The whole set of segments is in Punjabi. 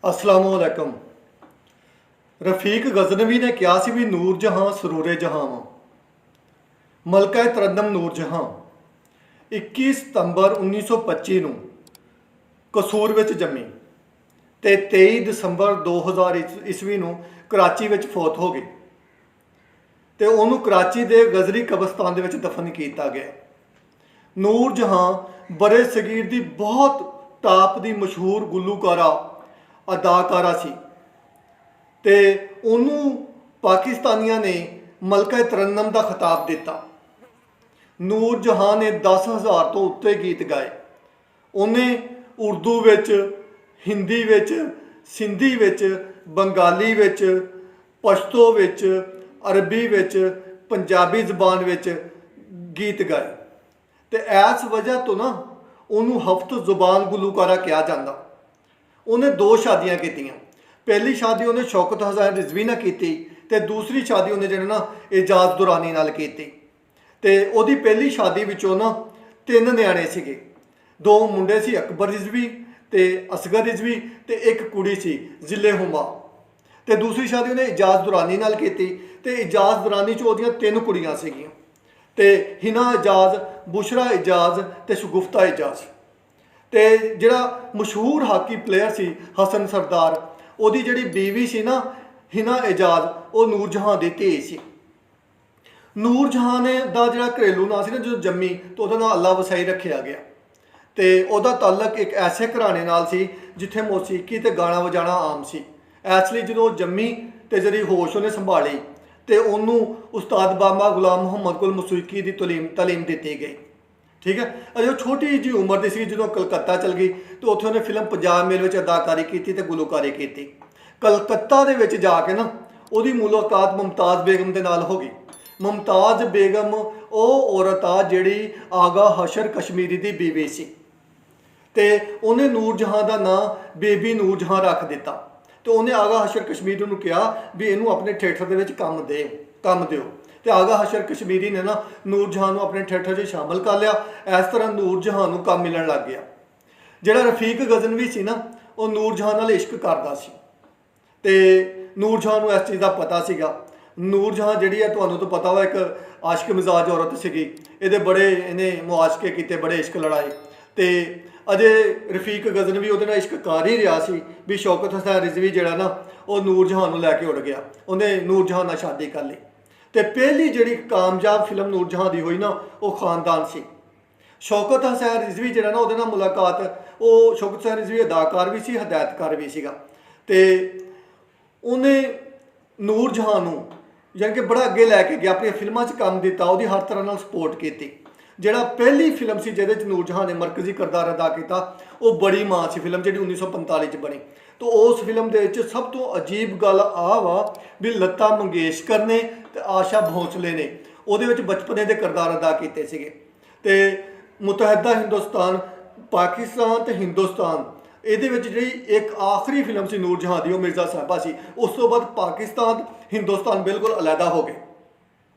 असलामुअलैकुम। रफीक गजनवी ने कहा सी भी नूर जहां सरूरे जहां वा। मलका तरन्नम नूर जहां 21 सितंबर 1925 ਨੂੰ ਕਸੂਰ ਵਿੱਚ ਜੰਮੀ ਤੇ 23 ਦਸੰਬਰ 2000 ਈਸਵੀ ਨੂੰ ਕਰਾਚੀ ਵਿੱਚ ਫੌਤ ਹੋ ਗਈ ਤੇ ਉਹਨੂੰ ਕਰਾਚੀ ਦੇ ਗਜ਼ਰੀ ਕਬਰਸਤਾਨ ਦੇ ਵਿੱਚ ਦਫਨ ਕੀਤਾ ਗਿਆ। ਨੂਰ ਜਹਾਂ ਬਰੇ ਸਗੀਰ ਦੀ ਬਹੁਤ ਟਾਪ ਦੀ ਮਸ਼ਹੂਰ ਗੁਲੂਕਾਰਾ ਅਦਾਕਾਰਾ ਸੀ ਤੇ ਉਹਨੂੰ ਪਾਕਿਸਤਾਨੀਆਂ ਨੇ ਮਲਕਾ ਤਰन्नम ਦਾ ਖਿਤਾਬ ਦਿੱਤਾ। ਨੂਰ ਜਹਾਂ ਨੇ 10,000 ਤੋਂ ਉੱਤੇ ਗੀਤ ਗਾਏ। ਉਹਨੇ ਉਰਦੂ ਵਿੱਚ, ਹਿੰਦੀ ਵਿੱਚ, ਸਿੰਧੀ ਵਿੱਚ, ਬੰਗਾਲੀ ਵਿੱਚ, ਪਸ਼ਤੋ ਵਿੱਚ, ਅਰਬੀ ਵਿੱਚ, ਪੰਜਾਬੀ ਜ਼ਬਾਨ ਵਿੱਚ ਗੀਤ ਗਾਏ ਤੇ ਇਸ ਵਜ੍ਹਾ ਤੋਂ ਨਾ ਉਹਨੂੰ ਹਫਤ ਜ਼ੁਬਾਨ ਗੁਲੂਕਾਰਾ ਕਿਹਾ ਜਾਂਦਾ। ਉਹਨੇ 2 ਸ਼ਾਦੀਆਂ ਕੀਤੀਆਂ। ਪਹਿਲੀ ਸ਼ਾਦੀ ਉਹਨੇ ਸ਼ੌਕਤ ਹਸਨ ਰਿਜ਼ਵੀ ਨਾਲ ਕੀਤੀ ਤੇ ਦੂਸਰੀ ਸ਼ਾਦੀ ਉਹਨੇ ਜਿਹੜਾ ਨਾ ਇਜਾਜ਼ ਦੁਰਾਨੀ ਨਾਲ ਕੀਤੀ ਤੇ ਉਹਦੀ ਪਹਿਲੀ ਸ਼ਾਦੀ ਵਿੱਚੋਂ ਨਾ 3 ਨਿਆਣੇ ਸੀਗੇ। 2 ਮੁੰਡੇ ਸੀ, ਅਕਬਰ ਰਿਜ਼ਵੀ ਤੇ ਅਸਗਰ ਰਿਜ਼ਵੀ ਤੇ ਇੱਕ ਕੁੜੀ ਸੀ ਜ਼ਿਲੇ ਹੁਮਾ। ਤੇ ਦੂਸਰੀ ਸ਼ਾਦੀ ਉਹਨੇ ਇਜਾਜ਼ ਦੁਰਾਨੀ ਨਾਲ ਕੀਤੀ ਤੇ ਇਜਾਜ਼ ਦੁਰਾਨੀ 'ਚ ਉਹਦੀਆਂ 3 ਕੁੜੀਆਂ ਸੀਗੀਆਂ ਤੇ ਹਿਨਾ ਇਜਾਜ਼, ਬੁਸ਼ਰਾ ਇਜਾਜ਼ ਤੇ ਸ਼ਗੁਫਤਾ ਇਜਾਜ਼। ਤੇ ਜਿਹੜਾ ਮਸ਼ਹੂਰ ਹਾਕੀ ਪਲੇਅਰ ਸੀ ਹਸਨ ਸਰਦਾਰ, ਉਹਦੀ ਜਿਹੜੀ ਬੀਵੀ ਸੀ ਨਾ ਹਿਨਾ ਇਜਾਜ਼, ਉਹ ਨੂਰ ਜਹਾਂ ਦੀ ਧੀ ਸੀ। ਨੂਰ ਜਹਾਂ ਨੇ ਦਾ ਜਿਹੜਾ ਘਰੇਲੂ ਨਾਂ ਸੀ ਨਾ, ਜਦੋਂ ਜੰਮੀ ਤਾਂ ਉਹਦਾ ਨਾਂ ਅੱਲਾ ਵਸਾਈ ਰੱਖਿਆ ਗਿਆ ਤੇ ਉਹਦਾ ਤਾਲੁਕ ਇੱਕ ਐਸੇ ਘਰਾਣੇ ਨਾਲ ਸੀ ਜਿੱਥੇ ਮੌਸੀਕੀ ਤੇ ਗਾਣਾ ਵਜਾਣਾ ਆਮ ਸੀ। ਇਸ ਲਈ ਜਦੋਂ ਜੰਮੀ ਤੇ ਜਿਹੜੀ ਹੋਸ਼ ਉਹਨੇ ਸੰਭਾਲੀ ਤੇ ਉਹਨੂੰ ਉਸਤਾਦ ਬਾਬਾ ਗੁਲਾਮ ਮੁਹੰਮਦ ਕੋਲ ਮੌਸੀਕੀ ਦੀ ਤਾਲੀਮ ਦਿੱਤੀ ਗਈ। ਠੀਕ ਹੈ। ਅਜੇ ਉਹ ਛੋਟੀ ਜਿਹੀ ਉਮਰ ਦੀ ਸੀ ਜਦੋਂ ਕਲਕੱਤਾ ਚਲ ਗਈ ਤੇ ਉੱਥੇ ਉਹਨੇ ਫਿਲਮ ਪੰਜਾਬ ਮੇਲ ਵਿੱਚ ਅਦਾਕਾਰੀ ਕੀਤੀ ਤੇ ਗੁਲੂਕਾਰੀ ਕੀਤੀ। ਕਲਕੱਤਾ ਦੇ ਵਿੱਚ ਜਾ ਕੇ ਨਾ ਉਹਦੀ ਮੁਲਾਕਾਤ ਮੁਮਤਾਜ਼ ਬੇਗਮ ਦੇ ਨਾਲ ਹੋ ਗਈ। ਮੁਮਤਾਜ਼ ਬੇਗਮ ਉਹ ਔਰਤ ਆ ਜਿਹੜੀ ਆਗਾ ਹਸ਼ਰ ਕਸ਼ਮੀਰੀ ਦੀ ਬੀਵੀ ਸੀ ਤੇ ਉਹਨੇ ਨੂਰ ਜਹਾਂ ਦਾ ਨਾਂ ਬੇਬੀ ਨੂਰ ਜਹਾਂ ਰੱਖ ਦਿੱਤਾ ਤੇ ਉਹਨੇ ਆਗਾ ਹਸ਼ਰ ਕਸ਼ਮੀਰੀ ਨੂੰ ਕਿਹਾ ਵੀ ਇਹਨੂੰ ਆਪਣੇ ਥੀਏਟਰ ਦੇ ਵਿੱਚ ਕੰਮ ਦਿਓ ਤੇ ਆਗਾ ਹਸ਼ਰ ਕਸ਼ਮੀਰੀ ਨੇ ਨਾ ਨੂਰ ਜਹਾਂ ਨੂੰ ਆਪਣੇ ਥੀਏਟਰ 'ਚ ਸ਼ਾਮਲ ਕਰ ਲਿਆ। ਇਸ ਤਰ੍ਹਾਂ ਨੂਰ ਜਹਾਂ ਨੂੰ ਕੰਮ ਮਿਲਣ ਲੱਗ ਗਿਆ। ਜਿਹੜਾ ਰਫੀਕ ਗਜ਼ਨਵੀ ਸੀ ਨਾ, ਉਹ ਨੂਰ ਜਹਾਂ ਨਾਲ ਇਸ਼ਕ ਕਰਦਾ ਸੀ ਤੇ ਨੂਰ ਜਹਾਂ ਨੂੰ ਇਸ ਚੀਜ਼ ਦਾ ਪਤਾ ਸੀਗਾ। ਨੂਰ ਜਹਾਂ ਜਿਹੜੀ ਹੈ ਤੁਹਾਨੂੰ ਤਾਂ ਪਤਾ ਵਾ ਇੱਕ ਆਸ਼ਕ ਮਿਜ਼ਾਜ ਔਰਤ ਸੀਗੀ। ਇਹਨੇ ਮੁਆਸ਼ਕੇ ਕੀਤੇ, ਬੜੇ ਇਸ਼ਕ ਲੜਾਏ ਤੇ ਅਜੇ ਰਫੀਕ ਗਜ਼ਨਵੀ ਉਹਦੇ ਨਾਲ ਇਸ਼ਕ ਕਰ ਹੀ ਰਿਹਾ ਸੀ ਵੀ ਸ਼ੌਕਤ ਹਸਨ ਰਿਜ਼ਵੀ ਜਿਹੜਾ ਨਾ ਉਹ ਨੂਰ ਜਹਾਂ ਨੂੰ ਲੈ ਕੇ ਉੱਡ ਗਿਆ। ਉਹਨੇ ਨੂਰ ਜਹਾਂ ਨਾਲ ਸ਼ਾਦੀ ਕਰ ਲਈ ਤੇ ਪਹਿਲੀ ਜਿਹੜੀ ਕਾਮਯਾਬ ਫਿਲਮ ਨੂਰ ਜਹਾਂ ਦੀ ਹੋਈ ਨਾ ਉਹ ਖਾਨਦਾਨ ਸੀ। ਸ਼ੌਕਤ ਹਸਨ ਰਿਜ਼ਵੀ ਜਿਹੜਾ ਨਾ ਉਹਦੇ ਨਾਲ ਮੁਲਾਕਾਤ, ਉਹ ਸ਼ੌਕਤ ਹਸਨ ਰਿਜ਼ਵੀ ਅਦਾਕਾਰ ਵੀ ਸੀ, ਹਦਾਇਤਕਾਰ ਵੀ ਸੀਗਾ ਤੇ ਉਹਨੇ ਨੂਰ ਜਹਾਂ ਨੂੰ ਯਾਨੀ ਕਿ ਬੜਾ ਅੱਗੇ ਲੈ ਕੇ ਗਿਆ, ਆਪਣੀਆਂ ਫਿਲਮਾਂ 'ਚ ਕੰਮ ਦਿੱਤਾ, ਉਹਦੀ ਹਰ ਤਰ੍ਹਾਂ ਨਾਲ ਸਪੋਰਟ ਕੀਤੀ। ਜਿਹੜਾ ਪਹਿਲੀ ਫਿਲਮ ਸੀ ਜਿਹਦੇ 'ਚ ਨੂਰ ਜਹਾਂ ਨੇ ਮਰਕਜ਼ੀ ਕਿਰਦਾਰ ਅਦਾ ਕੀਤਾ ਉਹ ਬੜੀ ਮਾਂ ਸੀ ਫਿਲਮ, ਜਿਹੜੀ 1945 'ਚ ਬਣੀ। ਤਾਂ ਉਸ ਫਿਲਮ ਦੇ ਵਿੱਚ ਸਭ ਤੋਂ ਅਜੀਬ ਗੱਲ ਆਹ ਵਾ ਵੀ ਲਤਾ ਮੰਗੇਸ਼ਕਰ ਨੇ ਤੇ ਆਸ਼ਾ ਭੋਂਸਲੇ ਨੇ ਉਹਦੇ ਵਿੱਚ ਬਚਪਨੇ ਦੇ ਕਿਰਦਾਰ ਅਦਾ ਕੀਤੇ ਸੀਗੇ। ਤੇ ਮੁਤਹਦਾ ਹਿੰਦੁਸਤਾਨ, ਪਾਕਿਸਤਾਨ ਤੇ ਹਿੰਦੁਸਤਾਨ, ਇਹਦੇ ਵਿੱਚ ਜਿਹੜੀ ਇੱਕ ਆਖਰੀ ਫਿਲਮ ਸੀ ਨੂਰ ਜਹਾਂ ਦੀ ਉਹ ਮਿਰਜ਼ਾ ਸਾਹਿਬਾ ਸੀ। ਉਸ ਤੋਂ ਬਾਅਦ ਪਾਕਿਸਤਾਨ ਹਿੰਦੁਸਤਾਨ ਬਿਲਕੁਲ ਅਲੱਗਾ ਹੋ ਗਏ।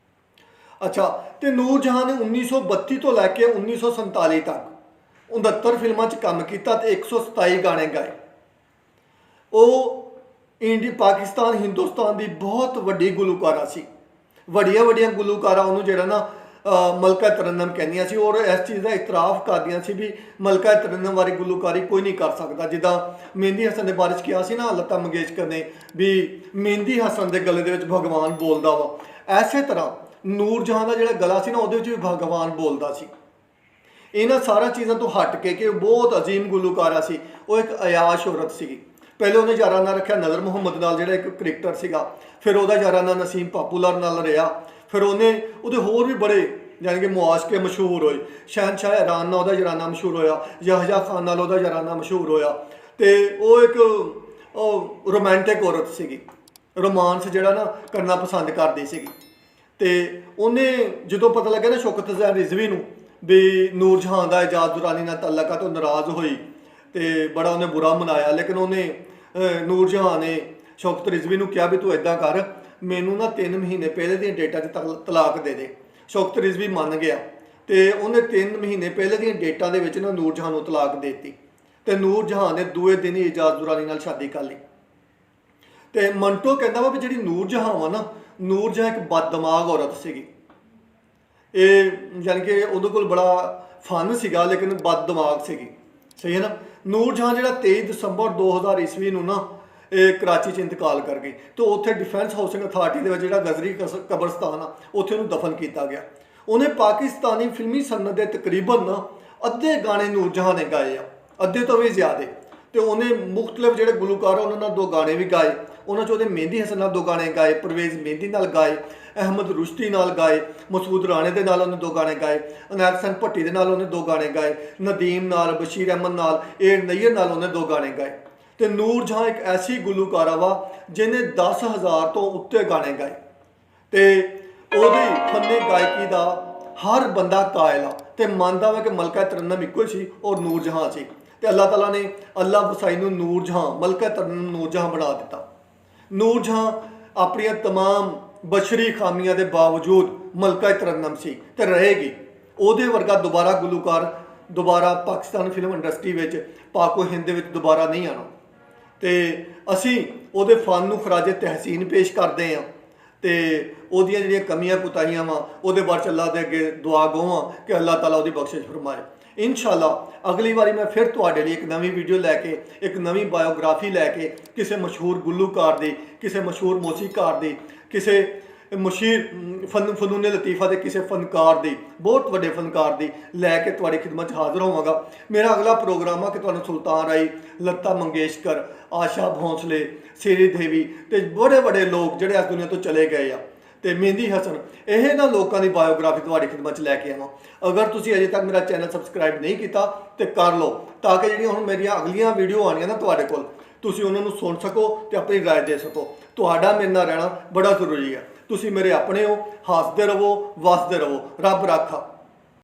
ਅੱਛਾ, ਤੇ ਨੂਰ ਜਹਾਂ ਨੇ 1932 ਤੋਂ ਲੈ ਕੇ 1947 ਤੱਕ 69 ਫਿਲਮਾਂ 'ਚ ਕੰਮ ਕੀਤਾ ਤੇ 127 ਗਾਣੇ ਗਾਏ। ਉਹ ਪਾਕਿਸਤਾਨ ਹਿੰਦੁਸਤਾਨ ਦੀ ਬਹੁਤ ਵੱਡੀ ਗੁਲੂਕਾਰਾ ਸੀ। ਵੱਡੀਆਂ ਗੁਲੂਕਾਰਾ ਉਹਨੂੰ ਜਿਹੜਾ ਨਾ ਮਲਕਾ ਤਰन्नम ਕਹਿੰਦੀਆਂ ਸੀ ਔਰ ਇਸ ਚੀਜ਼ ਦਾ ਇਤਰਾਫ ਕਰਦੀਆਂ ਸੀ ਵੀ ਮਲਕਾ ਤਰन्नम ਵਾਲੀ ਗੁਲੂਕਾਰੀ ਕੋਈ ਨਹੀਂ ਕਰ ਸਕਦਾ। ਜਿੱਦਾਂ ਮਹਿੰਦੀ ਹਸਨ ਦੇ ਬਾਰੇ 'ਚ ਕਿਹਾ ਸੀ ਨਾ ਲਤਾ ਮੰਗੇਸ਼ਕਰ ਨੇ ਵੀ ਮਹਿੰਦੀ ਹਸਨ ਦੇ ਗਲੇ ਦੇ ਵਿੱਚ ਭਗਵਾਨ ਬੋਲਦਾ ਵਾ, ਐਸੇ ਤਰ੍ਹਾਂ ਨੂਰ ਜਹਾਂ ਦਾ ਜਿਹੜਾ ਗਲਾ ਸੀ ਨਾ ਉਹਦੇ ਵਿੱਚ ਵੀ ਭਗਵਾਨ ਬੋਲਦਾ ਸੀ। ਇਹਨਾਂ ਸਾਰਾ ਚੀਜ਼ਾਂ ਤੋਂ ਹਟ ਕੇ ਕਿ ਬਹੁਤ ਅਜ਼ੀਮ ਗੁਲੂਕਾਰਾ ਸੀ, ਉਹ ਇੱਕ ਅਯਾਸ਼ ਔਰਤ ਸੀਗੀ। ਪਹਿਲੇ ਉਹਨੇ ਯਾਰਾਨਾ ਰੱਖਿਆ ਨਜ਼ਰ ਮੁਹੰਮਦ ਨਾਲ ਜਿਹੜਾ ਇੱਕ ਕ੍ਰਿਕਟਰ ਸੀਗਾ, ਫਿਰ ਉਹਦਾ ਯਾਰਾਨਾ ਨਸੀਮ ਪਾਪੂਲਰ ਨਾਲ ਰਿਹਾ, ਫਿਰ ਉਹਦੇ ਹੋਰ ਵੀ ਬੜੇ ਯਾਨੀ ਕਿ ਮੁਆਸ਼ਕੇ ਮਸ਼ਹੂਰ ਹੋਏ। ਸ਼ਹਿਨਸ਼ਾਹ ਇਰਾਨ ਨਾਲ ਉਹਦਾ ਯਾਰਾਨਾ ਮਸ਼ਹੂਰ ਹੋਇਆ, ਯਹਯਾ ਖਾਨ ਨਾਲ ਉਹਦਾ ਯਾਰਾਨਾ ਮਸ਼ਹੂਰ ਹੋਇਆ ਤੇ ਉਹ ਇੱਕ ਰੋਮਾਂਟਿਕ ਔਰਤ ਸੀਗੀ, ਰੋਮਾਂਸ ਜਿਹੜਾ ਨਾ ਕਰਨਾ ਪਸੰਦ ਕਰਦੀ ਸੀਗੀ। ਤੇ ਉਹਨੇ ਜਦੋਂ ਪਤਾ ਲੱਗਿਆ ਨਾ ਸ਼ੌਕਤ ਹਸਨ ਰਿਜ਼ਵੀ ਨੂੰ ਵੀ ਨੂਰ ਜਹਾਂ ਦਾ ਇਜਾਜ਼ ਦੁਰਾਨੀ ਨਾਲ ਤਾਲੁਕ ਆ ਤਾਂ ਨਾਰਾਜ਼ ਹੋਈ ਤੇ ਬੜਾ ਉਹਨੇ ਬੁਰਾ ਮਨਾਇਆ। ਲੇਕਿਨ ਉਹਨੇ ਨੂਰ ਜਹਾਂ ਨੇ ਸ਼ੌਕਤ ਰਿਜ਼ਵੀ ਨੂੰ ਕਿਹਾ ਵੀ ਤੂੰ ਇੱਦਾਂ ਕਰ, ਮੈਨੂੰ ਨਾ 3 ਮਹੀਨੇ ਪਹਿਲੇ ਦੀਆਂ ਡੇਟਾਂ 'ਚ ਤਲਾਕ ਦੇ ਦੇ। ਸ਼ੌਕਤ ਰਿਜ਼ਵੀ ਮੰਨ ਗਿਆ ਤੇ ਉਹਨੇ 3 ਮਹੀਨੇ ਪਹਿਲੇ ਦੀਆਂ ਡੇਟਾਂ ਦੇ ਵਿੱਚ ਨਾ ਨੂਰ ਜਹਾਂ ਨੂੰ ਤਲਾਕ ਦੇ ਦਿੱਤੀ ਤੇ ਨੂਰ ਜਹਾਂ ਨੇ ਦੂਏ ਦਿਨ ਹੀ ਇਜਾਜ਼ ਦੁਰਾਨੀ ਨਾਲ ਸ਼ਾਦੀ ਕਰ ਲਈ। ਤੇ ਮੰਟੋ ਕਹਿੰਦਾ ਵਾ ਵੀ ਜਿਹੜੀ ਨੂਰ ਜਹਾਂ ਵਾ ਨਾ, ਨੂਰ ਜਹਾਂ ਇੱਕ ਬਦਦਮਾਗ ਔਰਤ ਸੀਗੀ। ਇਹ ਯਾਨੀ ਕਿ ਉਹਦੇ ਕੋਲ ਬੜਾ ਫਨ ਸੀਗਾ ਲੇਕਿਨ ਬਦਦਮਾਗ ਸੀਗੀ, ਸਹੀ ਹੈ ਨਾ। ਨੂਰ ਜਹਾਂ ਜਿਹੜਾ 23 ਦਸੰਬਰ 2000 ਈਸਵੀ ਨੂੰ ਨਾ ਇਹ ਕਰਾਚੀ 'ਚ ਇੰਤਕਾਲ ਕਰ ਗਈ ਤੇ ਉੱਥੇ ਡਿਫੈਂਸ ਹਾਊਸਿੰਗ ਅਥਾਰਟੀ ਦੇ ਵਿੱਚ ਜਿਹੜਾ ਗਜ਼ਰੀ ਕਬਰਸਤਾਨ ਆ ਉੱਥੇ ਉਹਨੂੰ ਦਫਨ ਕੀਤਾ ਗਿਆ। ਉਹਨੇ ਪਾਕਿਸਤਾਨੀ ਫਿਲਮੀ ਸਨਅਤ ਦੇ ਤਕਰੀਬਨ ਨਾ ਅੱਧੇ ਗਾਣੇ ਨੂਰ ਜਹਾਂ ਨੇ ਗਾਏ ਆ, ਅੱਧੇ ਤੋਂ ਵੀ ਜ਼ਿਆਦਾ। ਤੇ ਉਹਨੇ ਮੁਖਤਲਿਫ ਜਿਹੜੇ ਗੁਲੂਕਾਰ ਉਹਨਾਂ ਨਾਲ 2 ਗਾਣੇ ਵੀ ਗਾਏ। ਉਹਨਾਂ 'ਚ ਉਹਦੇ ਮਹਿੰਦੀ ਹਸਨ ਨਾਲ 2 ਗਾਣੇ ਗਾਏ, ਪਰਵੇਜ਼ ਮਹਿੰਦੀ ਨਾਲ ਗਾਏ, ਅਹਿਮਦ ਰੁਸ਼ਦੀ ਨਾਲ ਗਾਏ, ਮਸੂਦ ਰਾਣੇ ਦੇ ਨਾਲ ਉਹਨੇ 2 ਗਾਣੇ ਗਾਏ, ਅਨਾਇਤ ਹਸਨ ਭੱਟੀ ਦੇ ਨਾਲ ਉਹਨੇ 2 ਗਾਣੇ ਗਾਏ, ਨਦੀਮ ਨਾਲ, ਬਸ਼ੀਰ ਅਹਿਮਦ ਨਾਲ, ਏ ਨਈਰ ਨਾਲ ਉਹਨੇ 2 ਗਾਣੇ ਗਾਏ। ਤੇ ਨੂਰ ਜਹਾਂ ਇੱਕ ਐਸੀ ਗੁਲੂਕਾਰਾ ਵਾ ਜਿਹਨੇ 10,000 ਤੋਂ ਉੱਤੇ ਗਾਣੇ ਗਾਏ ਤੇ ਉਹਦੀ ਫੰਨੇ ਗਾਇਕੀ ਦਾ ਹਰ ਬੰਦਾ ਕਾਇਲ ਆ ਤੇ ਮੰਨਦਾ ਵਾ ਕਿ ਮਲਕਾ ਤਰੰਨਮ ਇੱਕੋ ਸੀ ਔਰ ਨੂਰ ਜਹਾਂ ਸੀ। ਤੇ ਅੱਲਾਹ ਤਾਲਾ ਨੇ ਅੱਲਾਹ ਵਸਾਈ ਨੂੰ ਨੂਰ ਜਹਾਂ, ਮਲਕਾ ਤਰੰਨਮ ਨੂਰ ਜਹਾਂ ਬਣਾ ਦਿੱਤਾ। ਨੂਰ ਜਹਾਂ ਆਪਣੀਆਂ ਤਮਾਮ ਬਸ਼ਰੀ ਖਾਮੀਆਂ ਦੇ ਬਾਵਜੂਦ ਮਲਕਾ ਤਰੰਨਮ ਸੀ ਤੇ ਰਹੇਗੀ। ਉਹਦੇ ਵਰਗਾ ਦੁਬਾਰਾ ਗੁਲੂਕਾਰ ਦੁਬਾਰਾ ਪਾਕਿਸਤਾਨ ਫਿਲਮ ਇੰਡਸਟਰੀ ਵਿੱਚ, ਪਾਕੋ ਹਿੰਦ ਦੇ ਵਿੱਚ ਦੁਬਾਰਾ ਨਹੀਂ ਆਉਣਾ। ਤੇ ਅਸੀਂ ਉਹਦੇ ਫਨ ਨੂੰ ਖਰਾਜੇ ਤਹਿਸੀਨ ਪੇਸ਼ ਕਰਦੇ ਹਾਂ ਤੇ ਉਹਦੀਆਂ ਜਿਹੜੀਆਂ ਕਮੀਆਂ ਕੁਤਾਹੀਆਂ ਵਾ ਉਹਦੇ ਬਾਰੇ ਅੱਲਾਹ ਦੇ ਅੱਗੇ ਦੁਆ ਗੋ ਹਾਂ ਕਿ ਅੱਲਾਹ ਤਾਲਾ ਉਹਦੀ ਬਖਸ਼ਿਸ਼ ਫਰਮਾਏ। ਇਨਸ਼ਾਅੱਲਾ ਅਗਲੀ ਵਾਰੀ ਮੈਂ ਫਿਰ ਤੁਹਾਡੇ ਲਈ ਇੱਕ ਨਵੀਂ ਵੀਡੀਓ ਲੈ ਕੇ, ਇੱਕ ਨਵੀਂ ਬਾਇਓਗ੍ਰਾਫੀ ਲੈ ਕੇ, ਕਿਸੇ ਮਸ਼ਹੂਰ ਗੁਲੂਕਾਰ ਦੀ, ਕਿਸੇ ਮਸ਼ਹੂਰ ਮੌਸੀਕਾਰ ਦੀ, ਕਿਸੇ ਮਸ਼ਹੂਰ ਫਨੂਨ ਲਤੀਫਾ ਦੇ ਕਿਸੇ ਫਨਕਾਰ ਦੀ, ਬਹੁਤ ਵੱਡੇ ਫਨਕਾਰ ਦੀ ਲੈ ਕੇ ਤੁਹਾਡੀ ਖਿਦਮਤ 'ਚ ਹਾਜ਼ਰ ਹੋਵਾਂਗਾ। ਮੇਰਾ ਅਗਲਾ ਪ੍ਰੋਗਰਾਮ ਆ ਕਿ ਤੁਹਾਨੂੰ ਸੁਲਤਾਨ ਰਾਈ, ਲਤਾ ਮੰਗੇਸ਼ਕਰ, ਆਸ਼ਾ ਭੋਂਸਲੇ, ਸ਼੍ਰੀ ਦੇਵੀ ਤੇ ਬੜੇ ਵੱਡੇ ਲੋਕ ਜਿਹੜੇ ਇਸ ਦੁਨੀਆ ਤੋਂ ਚਲੇ ਗਏ ਆ ਤੇ ਮਹਿੰਦੀ ਹਸਨ, ਇਹ ਨਾ ਲੋਕਾਂ ਦੀ ਬਾਇਓਗ੍ਰਾਫੀ ਤੁਹਾਡੀ ਖਿਦਮਤ 'ਚ ਲੈ ਕੇ ਆਵਾਂ। ਅਗਰ ਤੁਸੀਂ ਅਜੇ ਤੱਕ ਮੇਰਾ ਚੈਨਲ ਸਬਸਕ੍ਰਾਈਬ ਨਹੀਂ ਕੀਤਾ ਤੇ ਕਰ ਲਓ ਤਾਂ ਕਿ ਜਿਹੜੀਆਂ ਹੁਣ ਮੇਰੀਆਂ ਅਗਲੀਆਂ ਵੀਡੀਓ ਆਉਣੀਆਂ ਨਾ ਤੁਹਾਡੇ ਕੋਲ, ਤੁਸੀਂ ਉਹਨਾਂ ਨੂੰ ਸੁਣ ਸਕੋ ਤੇ ਆਪਣੀ ਰਾਏ ਦੇ ਸਕੋ। ਤੁਹਾਡਾ ਮੇਰੇ ਨਾਲ ਰਹਿਣਾ ਬੜਾ ਜ਼ਰੂਰੀ ਹੈ। ਤੁਸੀਂ ਮੇਰੇ ਆਪਣੇ ਹੋ। ਹੱਸਦੇ ਰਹੋ, ਵਸਦੇ ਰਹੋ। ਰੱਬ ਰਾਖਾ।